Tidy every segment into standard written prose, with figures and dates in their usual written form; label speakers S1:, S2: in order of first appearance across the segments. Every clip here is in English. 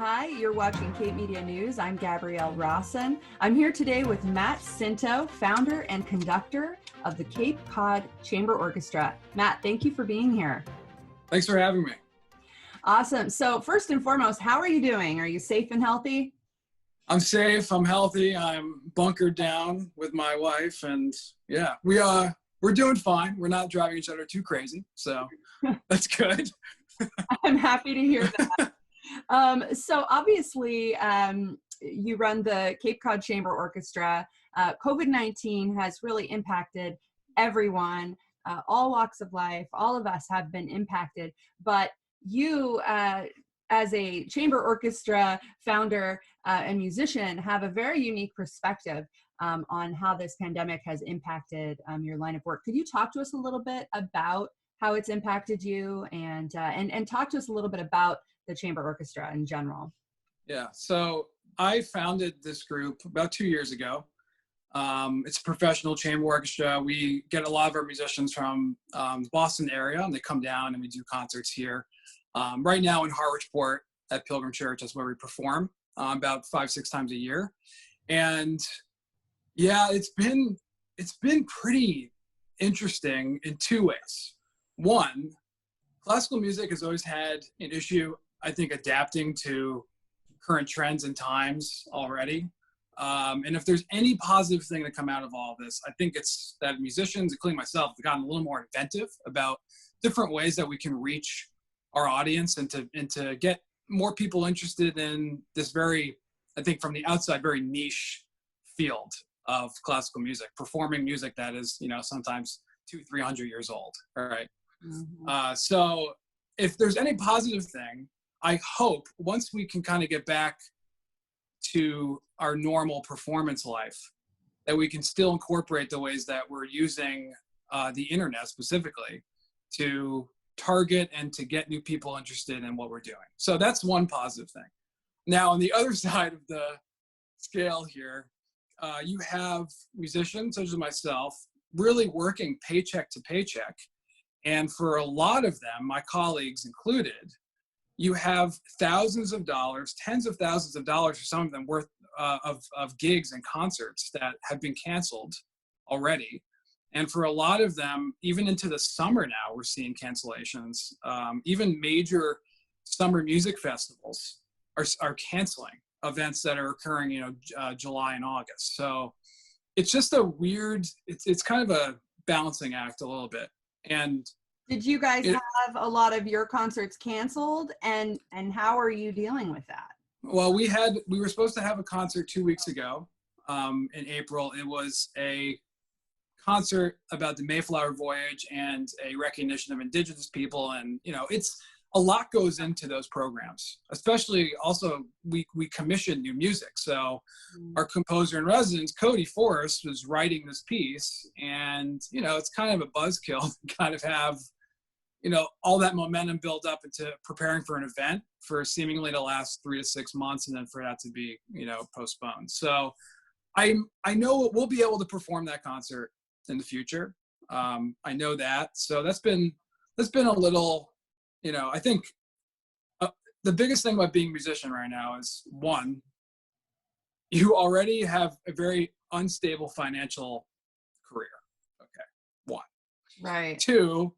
S1: Hi, you're watching Cape Media News. I'm Gabrielle Rosson. I'm here today with Matt Scinto, founder and conductor of the Cape Cod Chamber Orchestra. Matt, thank you for being here.
S2: Thanks for having me.
S1: Awesome. So first and foremost, how are you doing? Are you safe and healthy?
S2: I'm safe. I'm healthy. I'm bunkered down with my wife, and yeah, we're doing fine. We're not driving each other too crazy, so that's good.
S1: I'm happy to hear that. So obviously, you run the Cape Cod Chamber Orchestra. COVID-19 has really impacted everyone, all walks of life. All of us have been impacted, but you, as a chamber orchestra founder and musician, have a very unique perspective on how this pandemic has impacted your line of work. Could you talk to us a little bit about how it's impacted you, and talk to us a little bit about the chamber orchestra in general?
S2: Yeah, so I founded this group about 2 years ago. It's a professional chamber orchestra. We get a lot of our musicians from the Boston area, and they come down and we do concerts here. Right now in Harwichport at Pilgrim Church, that's where we perform about 5-6 times a year. And yeah, it's been pretty interesting in two ways. One, classical music has always had an issue, I think, adapting to current trends and times already. And if there's any positive thing to come out of all of this, I think it's that musicians, including myself, have gotten a little more inventive about different ways that we can reach our audience and to get more people interested in this very, I think from the outside, very niche field of classical music, performing music that is, sometimes 200-300 years old. All right.
S1: Mm-hmm.
S2: So if there's any positive thing, I hope once we can kind of get back to our normal performance life, that we can still incorporate the ways that we're using the internet specifically to target and to get new people interested in what we're doing. So that's one positive thing. Now, on the other side of the scale here, you have musicians such as myself really working paycheck to paycheck. And for a lot of them, my colleagues included, you have thousands of dollars, tens of thousands of dollars for some of them worth of gigs and concerts that have been canceled already. And for a lot of them, even into the summer now, we're seeing cancellations. Even major summer music festivals are canceling events that are occurring, July and August. So it's just a weird, it's kind of a balancing act a little bit. And
S1: did you guys have a lot of your concerts canceled, and how are you dealing with that?
S2: Well, we were supposed to have a concert 2 weeks ago in April. It was a concert about the Mayflower Voyage and a recognition of Indigenous people. And, it's a lot goes into those programs, especially also we commission new music. So our composer in residence, Cody Forrest, was writing this piece, and, it's kind of a buzzkill to kind of have, all that momentum build up into preparing for an event for seemingly to last 3 to 6 months, and then for that to be, postponed. So I know we'll be able to perform that concert in the future. I know that. So that's been a little, I think the biggest thing about being a musician right now is, one, you already have a very unstable financial career. Okay. One.
S1: Right.
S2: Two,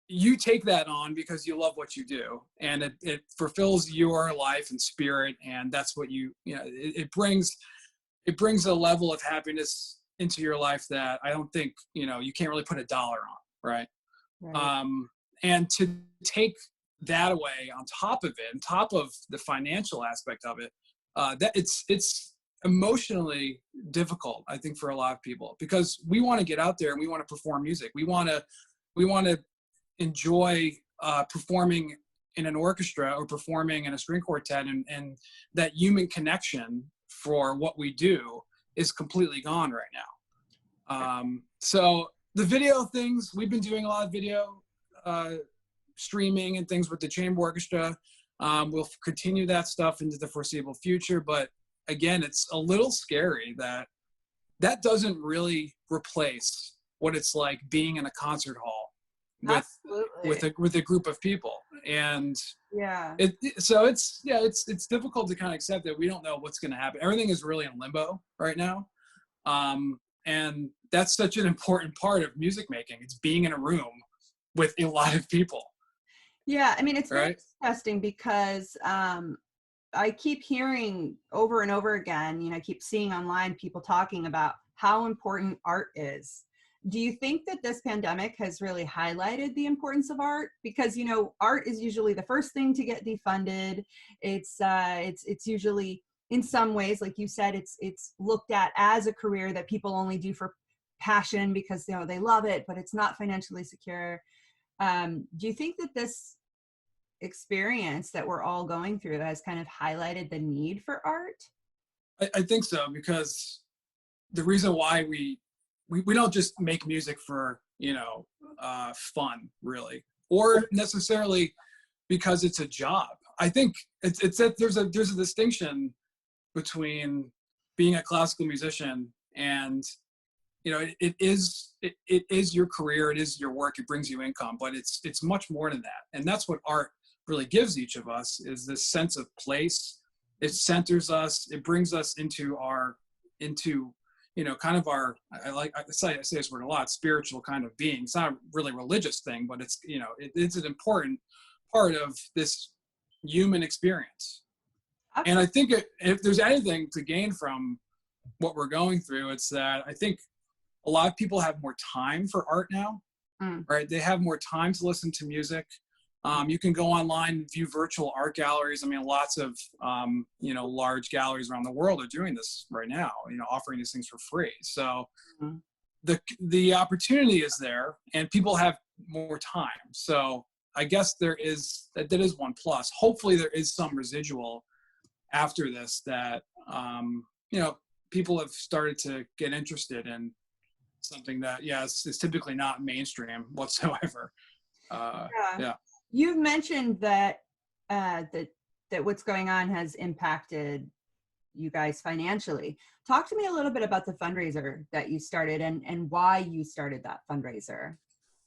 S2: you take that on because you love what you do, and it fulfills your life and spirit. And that's what it brings a level of happiness into your life that I don't think, you can't really put a dollar on. Right. And to take that away on top of it, on top of the financial aspect of it, that it's emotionally difficult, I think, for a lot of people, because we want to get out there and we want to perform music. We want to enjoy performing in an orchestra or performing in a string quartet, and that human connection for what we do is completely gone right now. So the video things, we've been doing a lot of video streaming and things with the chamber orchestra. We'll continue that stuff into the foreseeable future, but again, it's a little scary that doesn't really replace what it's like being in a concert hall with a group of people. And
S1: Yeah.
S2: So it's difficult to kind of accept that we don't know what's going to happen. Everything is really in limbo right now. And that's such an important part of music making. It's being in a room with a lot of people.
S1: Yeah, I mean, it's very
S2: Right.
S1: interesting because I keep hearing over and over again, I keep seeing online people talking about how important art is. Do you think that this pandemic has really highlighted the importance of art? Because, art is usually the first thing to get defunded. It's usually, in some ways, like you said, it's looked at as a career that people only do for passion because, they love it, but it's not financially secure. Do you think that this experience that we're all going through has kind of highlighted the need for art?
S2: I think so, because the reason why we don't just make music for, fun, really, or necessarily because it's a job. I think it's that there's a distinction between being a classical musician and, it is your career, it is your work, it brings you income, but it's much more than that. And that's what art really gives each of us, is this sense of place. It centers us, it brings us into kind of our, I say this word a lot, spiritual kind of being. It's not a really religious thing, but it's, it's an important part of this human experience. And I think if there's anything to gain from what we're going through, it's that I think a lot of people have more time for art now, right? They have more time to listen to music. You can go online and view virtual art galleries. I mean, lots of, large galleries around the world are doing this right now, offering these things for free. So the opportunity is there and people have more time. So I guess that is one plus. Hopefully there is some residual after this that, people have started to get interested in something that, is typically not mainstream whatsoever. Yeah.
S1: You've mentioned that that what's going on has impacted you guys financially. Talk to me a little bit about the fundraiser that you started and why you started that fundraiser.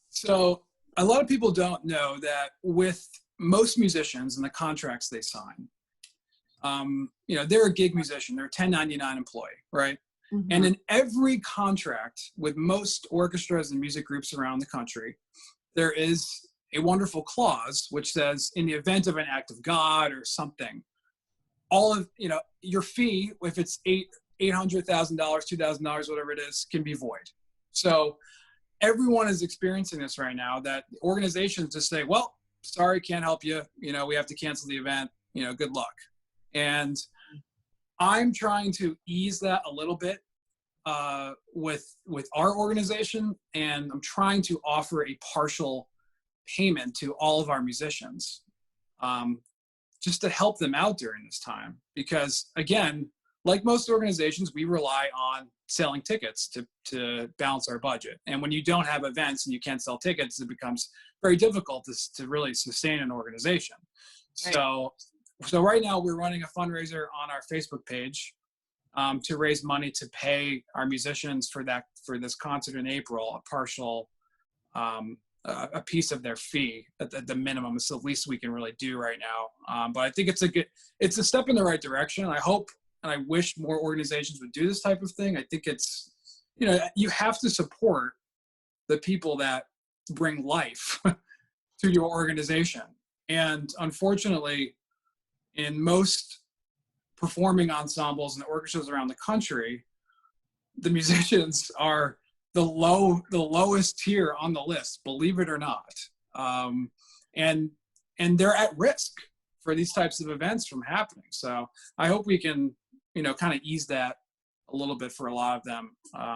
S2: So a lot of people don't know that with most musicians and the contracts they sign, they're a gig musician, they're a 1099 employee, right? Mm-hmm. And in every contract with most orchestras and music groups around the country, there is a wonderful clause which says, in the event of an act of God or something, all of your fee, if it's $800,000, $2,000, whatever it is, can be void. So everyone is experiencing this right now, that organizations just say, well, sorry, can't help you, we have to cancel the event, good luck. And I'm trying to ease that a little bit with our organization, and I'm trying to offer a partial payment to all of our musicians, just to help them out during this time. Because again, like most organizations, we rely on selling tickets to balance our budget. And when you don't have events and you can't sell tickets, it becomes very difficult to really sustain an organization. Right. So right now we're running a fundraiser on our Facebook page to raise money to pay our musicians for this concert in April, a partial, a piece of their fee at the minimum. It's the least we can really do right now. But I think it's a step in the right direction. I hope and I wish more organizations would do this type of thing. I think it's, you have to support the people that bring life to your organization. And unfortunately, in most performing ensembles and orchestras around the country, the musicians are the lowest tier on the list, believe it or not. And they're at risk for these types of events from happening. So I hope we can, kind of ease that a little bit for a lot of them,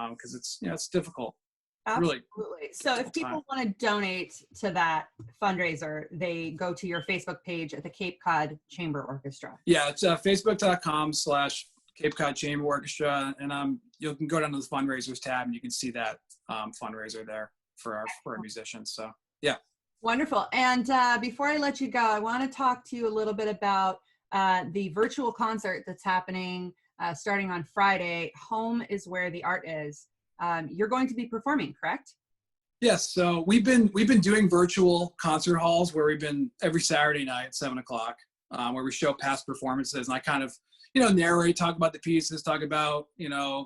S2: because it's difficult.
S1: Absolutely. Really, so if people want to donate to that fundraiser, they go to your Facebook page at the Cape Cod Chamber Orchestra.
S2: Yeah, it's facebook.com/Cape Cod Chamber Orchestra. And you can go down to the fundraisers tab and you can see that fundraiser there for our musicians. So yeah.
S1: Wonderful. And before I let you go, I want to talk to you a little bit about the virtual concert that's happening starting on Friday. Home is where the art is. You're going to be performing, correct?
S2: Yes, so we've been doing virtual concert halls where we've been every Saturday night at 7 o'clock, where we show past performances, and I kind of, narrate, talk about the pieces, talk about,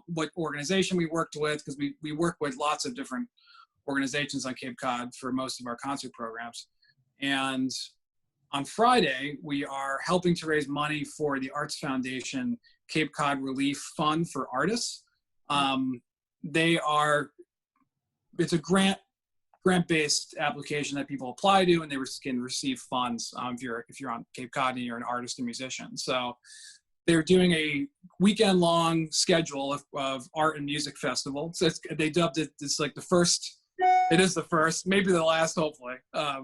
S2: what organization we worked with, because we work with lots of different organizations on Cape Cod for most of our concert programs. And on Friday, we are helping to raise money for the Arts Foundation Cape Cod Relief Fund for Artists. It's a grant-based application that people apply to, and they can receive funds if you're on Cape Cod and you're an artist and musician. So they're doing a weekend-long schedule of art and music festival. So they dubbed it, it's like the first, it is the first, maybe the last, hopefully,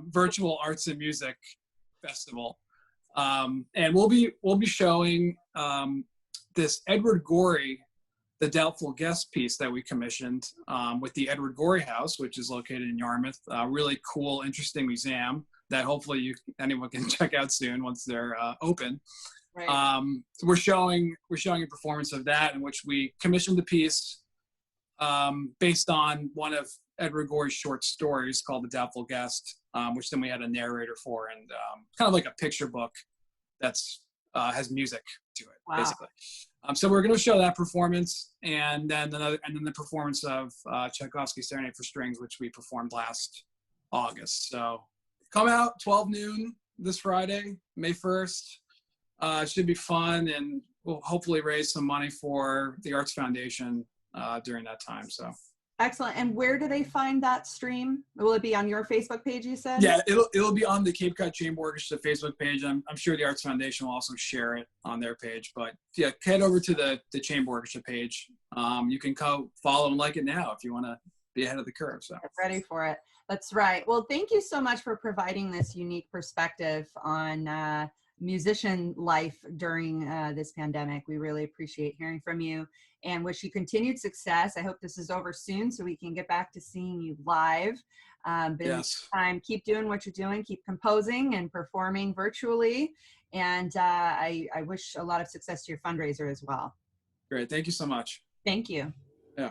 S2: virtual arts and music festival. And we'll be showing this Edward Gorey, the Doubtful Guest piece that we commissioned with the Edward Gorey House, which is located in Yarmouth. A really cool, interesting museum that hopefully anyone can check out soon once they're open.
S1: Right.
S2: So we're showing a performance of that, in which we commissioned the piece based on one of Edward Gorey's short stories called The Doubtful Guest, which then we had a narrator for, and kind of like a picture book that's has music to it,
S1: Wow.
S2: basically. So we're going to show that performance, and then the performance of Tchaikovsky's Serenade for Strings, which we performed last August. So come out 12 noon this Friday, May 1st. It should be fun, and we'll hopefully raise some money for the Arts Foundation during that time. So
S1: excellent. And where do they find that stream? Will it be on your Facebook page, you said?
S2: Yeah, it'll be on the Cape Cod Chamber Orchestra Facebook page. I'm sure the Arts Foundation will also share it on their page. But yeah, head over to the Chamber Orchestra page. You can go follow and like it now if you want to be ahead of the curve. So
S1: get ready for it. That's right. Well, thank you so much for providing this unique perspective on musician life during this pandemic. We really appreciate hearing from you and wish you continued success. I hope this is over soon so we can get back to seeing you live. But in the meantime, keep doing what you're doing, keep composing and performing virtually. And I wish a lot of success to your fundraiser as well.
S2: Great. Thank you so much.
S1: Thank you.
S2: Yeah.